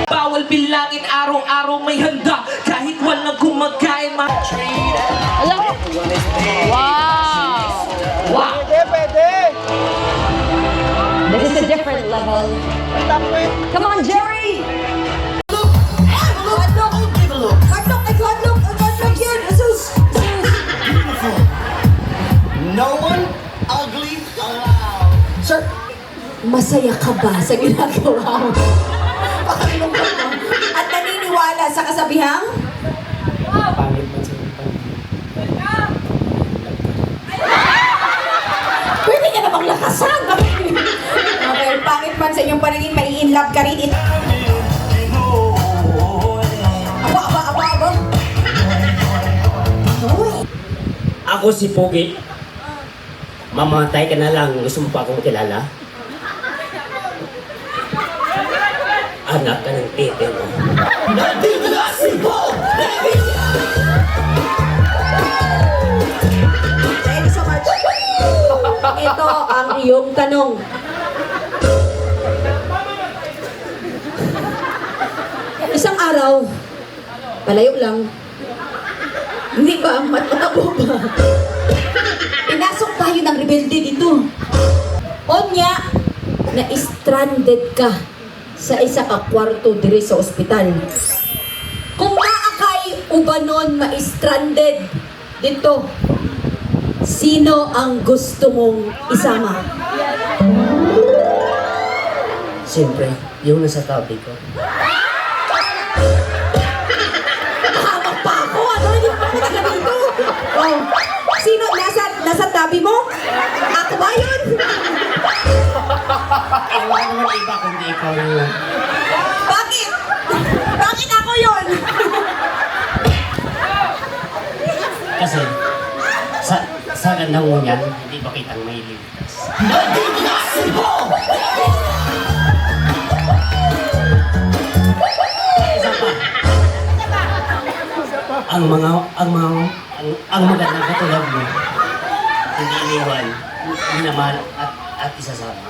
Bawal bilangin araw-araw may handa kahit walang kumakain Alam mo? Wow! Wow! This is a different level. Come on, Jerry! No one ugly allowed. Sir, Masaya ka ba sa ginagawa mo? At naniniwala sa kasabihang? Pwede ka na bang lakasan? Okay, pangit man sa inyong paningin, may in love ka rin. Aba. Uy. Ako si Pogi. Mamatay ka na lang. Gusto mo pa akong kilala? Anak ka ng tete mo. nandito na si Bo! Thank you so much. Ito ang iyong tanong. Isang araw, palayo lang, hindi ba matabo ba? Pinasok tayo ng rebelde dito. Onya, na-stranded ka sa isa ka kwarto diri sa ospital. Kung maakay ubanon ma-stranded dito, sino ang gusto mong isama? Siyempre, yung nasa tabi ko. Hamak pa ako! Ano? Hindi pa ako taga dito! Oh. Sino? Nasa tabi mo? Ako ba yun? Wala naman iba kundi ikaw yun. Bakit? Bakit ako yun? Kasi, sa ganda mo yan, hindi ba kitang may ligtas? Nandito na si Bo! Ang magandang katulad mo, hindi iniwan, minamahal at isasama.